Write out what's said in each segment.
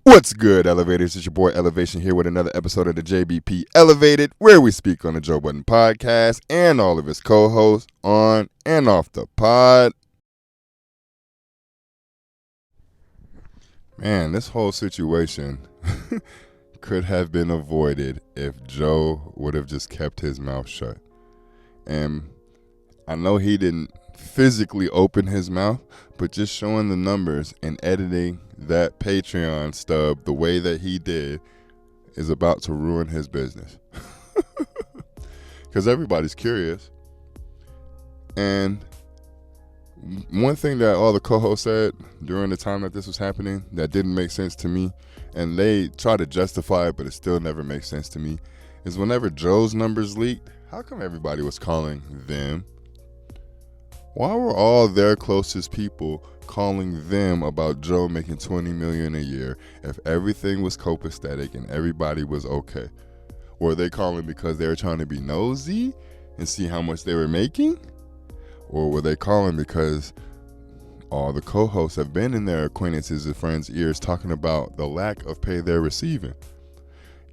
What's good, Elevators? It's your boy Elevation here with another episode of the JBP Elevated, where we speak on the Joe Budden podcast and all of his co-hosts on and off the pod. Man, this whole situation could have been avoided if Joe would have just kept his mouth shut. And I know he didn't physically open his mouth, but just showing the numbers and editing that Patreon stub the way that he did is about to ruin his business. Because everybody's curious. And one thing that all the co-hosts said during the time that this was happening that didn't make sense to me, and they try to justify it, but it still never makes sense to me, is whenever Joe's numbers leaked, how come everybody was calling them? Why were all their closest people calling them about Joe making $20 million a year if everything was copacetic and everybody was okay? Were they calling because they were trying to be nosy and see how much they were making? Or were they calling because all the co-hosts have been in their acquaintances and friends' ears talking about the lack of pay they're receiving?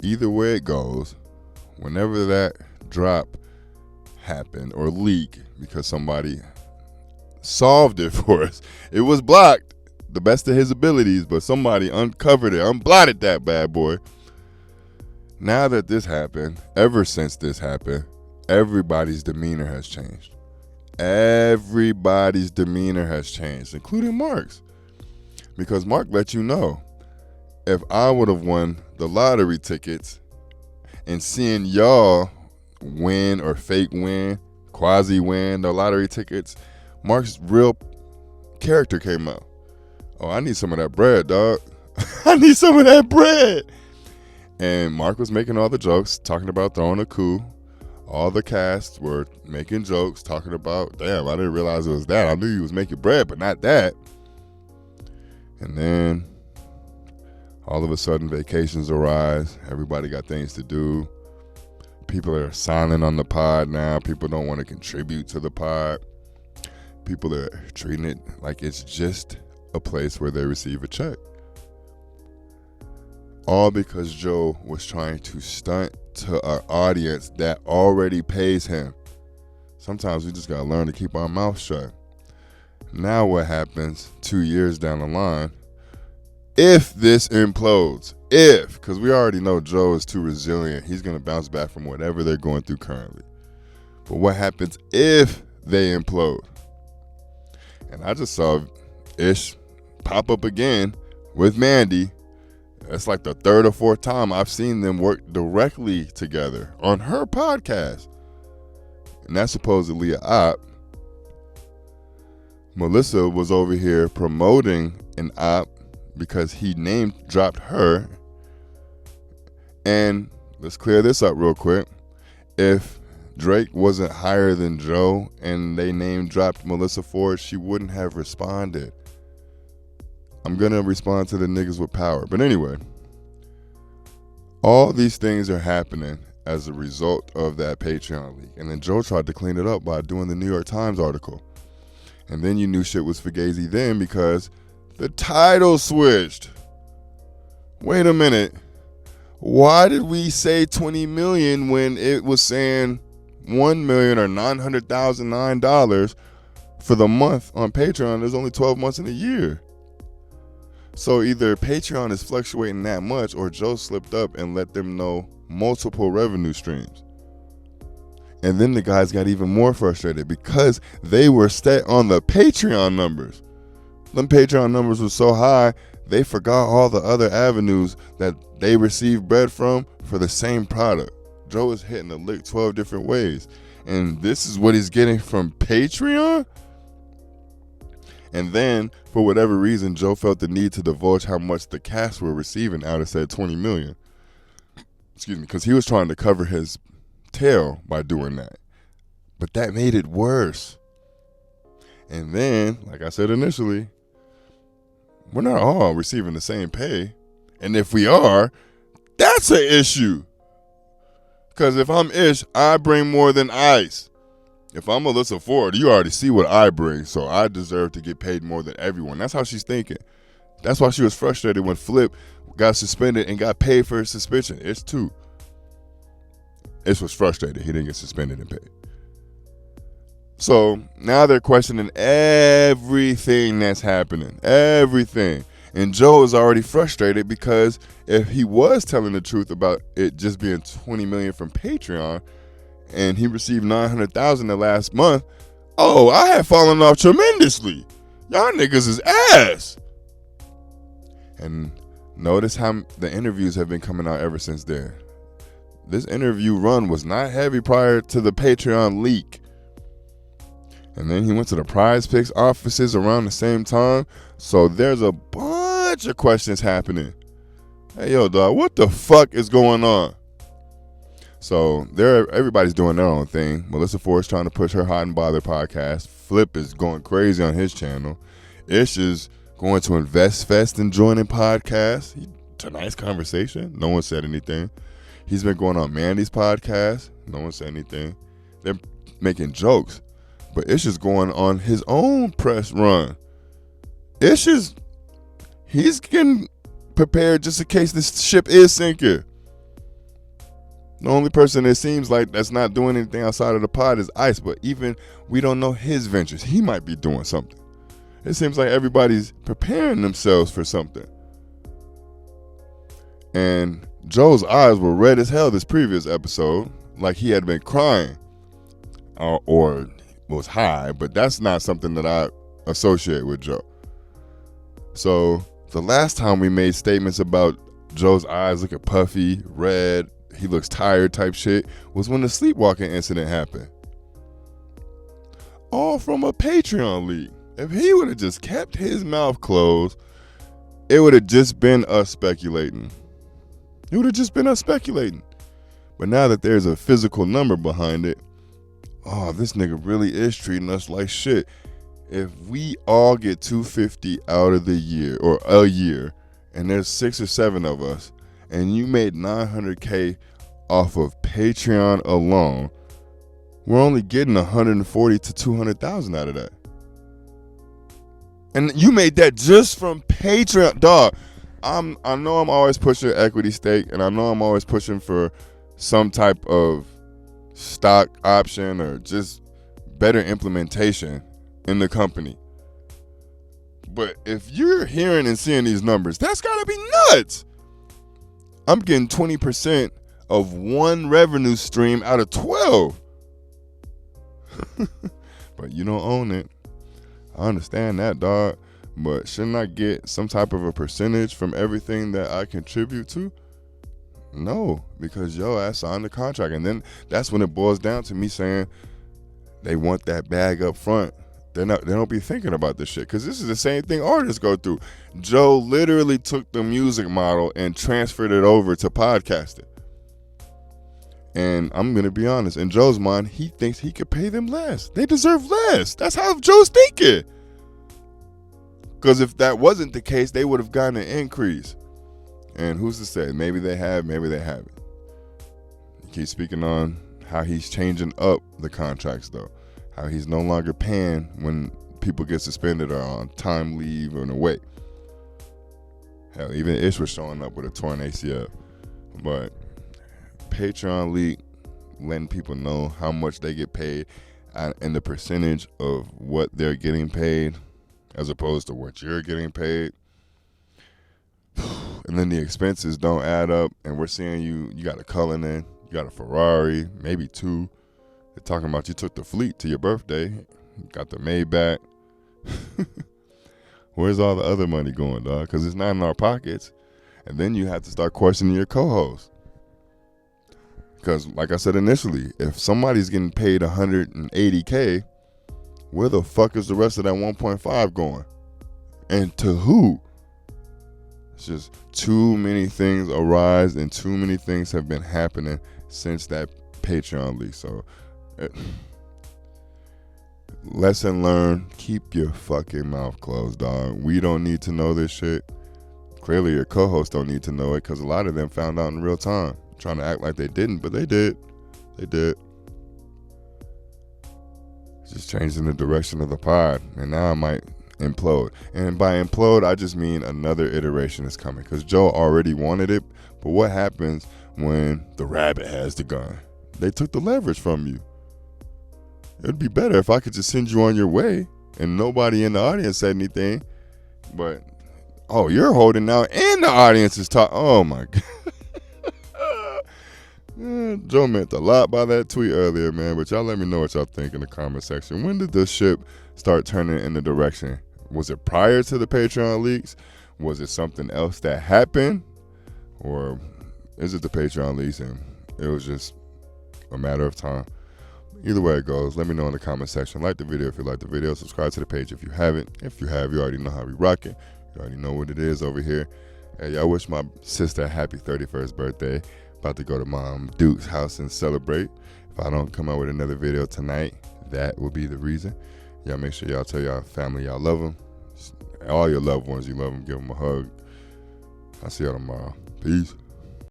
Either way it goes, whenever that drop happened or leak because somebody solved it for us, it was blocked the best of his abilities, but somebody uncovered it, unblotted that bad boy. Now that this happened, ever since this happened, everybody's demeanor has changed. Everybody's demeanor has changed, including Mark's. Because Mark let you know, if I would have won the lottery tickets and seeing y'all win or fake win, quasi win the lottery tickets, Mark's real character came out. Oh, I need some of that bread, dog. I need some of that bread. And Mark was making all the jokes, talking about throwing a coup. All the cast were making jokes, talking about, damn, I didn't realize it was that. I knew he was making bread, but not that. And then all of a sudden vacations arise. Everybody got things to do. People are silent on the pod now. People don't want to contribute to the pod. People are treating it like it's just a place where they receive a check. All because Joe was trying to stunt to an audience that already pays him. Sometimes we just gotta learn to keep our mouth shut. Now what happens 2 years down the line, if this implodes, because we already know Joe is too resilient, he's gonna bounce back from whatever they're going through currently. But what happens if they implode? And I just saw Ish pop up again with Mandy. It's like the third or fourth time I've seen them work directly together on her podcast. And that's supposedly a op. Melissa was over here promoting an op because he name dropped her. And let's clear this up real quick. If Drake wasn't higher than Joe and they name dropped Melissa Ford, she wouldn't have responded. I'm going to respond to the niggas with power. But anyway, all these things are happening as a result of that Patreon leak. And then Joe tried to clean it up by doing the New York Times article. And then you knew shit was fugazi then because the title switched. Wait a minute. Why did we say 20 million when it was saying 1 million or $900,009 for the month on Patreon? There's only 12 months in a year. So either Patreon is fluctuating that much or Joe slipped up and let them know multiple revenue streams. And then the guys got even more frustrated because they were set on the Patreon numbers. Them Patreon numbers were so high, they forgot all the other avenues that they received bread from for the same product. Joe is hitting the lick 12 different ways. And this is what he's getting from Patreon? And then, for whatever reason, Joe felt the need to divulge how much the cast were receiving out of said 20 million. Excuse me, because he was trying to cover his tail by doing that. But that made it worse. And then, like I said initially, we're not all receiving the same pay. And if we are, that's an issue. Because if I'm Ish, I bring more than Ice. If I'm Melissa Ford, you already see what I bring, so I deserve to get paid more than everyone. That's how she's thinking. That's why she was frustrated when Flip got suspended and got paid for his suspension. Ish too. Ish was frustrated. He didn't get suspended and paid. So now they're questioning everything that's happening. Everything. And Joe is already frustrated because if he was telling the truth about it just being $20 million from Patreon and he received $900,000 the last month, oh, I had fallen off tremendously. Y'all niggas is ass. And notice how the interviews have been coming out ever since then. This interview run was not heavy prior to the Patreon leak. And then he went to the Prize Picks offices around the same time. So there's a bunch of questions happening. Hey, yo, dog, what the fuck is going on? So everybody's doing their own thing. Melissa Ford's trying to push her Hot and Bother podcast. Flip is going crazy on his channel. Ish is going to Invest Fest and joining podcasts. Tonight's conversation, no one said anything. He's been going on Mandy's podcast. No one said anything. They're making jokes. But Ish is going on his own press run. He's getting prepared just in case this ship is sinking. The only person it seems like that's not doing anything outside of the pod is Ice, but even we don't know his ventures. He might be doing something. It seems like everybody's preparing themselves for something. And Joe's eyes were red as hell this previous episode, like he had been crying or was high, but that's not something that I associate with Joe. So the last time we made statements about Joe's eyes looking puffy, red, he looks tired type shit was when the sleepwalking incident happened. All from a Patreon leak. If he would have just kept his mouth closed, it would have just been us speculating. It would have just been us speculating. But now that there's a physical number behind it, oh, this nigga really is treating us like shit. If we all get $250 out of the year, or a year, and there's 6 or 7 of us, and you made $900K off of Patreon alone, we're only getting $140,000 to $200,000 out of that. And you made that just from Patreon, dog. I know I'm always pushing equity stake, and I know I'm always pushing for some type of stock option or just better implementation in the company. But if you're hearing and seeing these numbers, that's gotta be nuts. I'm getting 20% of one revenue stream out of 12. But you don't own it. I understand that, dog. But shouldn't I get some type of a percentage from everything that I contribute to? No, because yo ass signed the contract. And then that's when it boils down to me saying they want that bag up front. They don't be thinking about this shit. Because this is the same thing artists go through. Joe literally took the music model and transferred it over to podcasting. And I'm going to be honest, in Joe's mind, he thinks he could pay them less. They deserve less. That's how Joe's thinking. Because if that wasn't the case, they would have gotten an increase. And who's to say? Maybe they have, maybe they haven't. He keeps speaking on how he's changing up the contracts, though. How he's no longer paying when people get suspended or on time leave or away. Hell, even Ish was showing up with a torn ACL. But Patreon leak, letting people know how much they get paid and the percentage of what they're getting paid as opposed to what you're getting paid. And then the expenses don't add up, and we're seeing you got a Cullinan, you got a Ferrari, maybe 2. They're talking about you took the fleet to your birthday, you got the Maybach. Where's all the other money going, dog? Because it's not in our pockets. And then you have to start questioning your co-host. Because like I said initially, if somebody's getting paid $180K, where the fuck is the rest of that 1.5 going? And to who? It's just too many things arise and too many things have been happening since that Patreon leak. So, lesson learned, keep your fucking mouth closed, dog. We don't need to know this shit. Clearly your co-hosts don't need to know it because a lot of them found out in real time. Trying to act like they didn't, but they did. They did. Just changing the direction of the pod. And now I might implode. And by implode, I just mean another iteration is coming, because Joe already wanted it. But what happens when the rabbit has the gun? They took the leverage from you. It'd be better if I could just send you on your way and nobody in the audience said anything. But, oh, you're holding out and the audience is talking. Oh, my God. Joe meant a lot by that tweet earlier, man. But y'all let me know what y'all think in the comment section. When did this ship start turning in the direction? Was it prior to the Patreon leaks? Was it something else that happened? Or is it the Patreon leaks and it was just a matter of time? Either way it goes, let me know in the comment section. Like the video if you like the video. Subscribe to the page if you haven't. If you have, you already know how we rock it. You already know what it is over here. Hey, I wish my sister a happy 31st birthday. About to go to Mom Duke's house and celebrate. If I don't come out with another video tonight, that will be the reason. Y'all make sure y'all tell y'all family y'all love them. All your loved ones, you love them. Give them a hug. I'll see y'all tomorrow. Peace.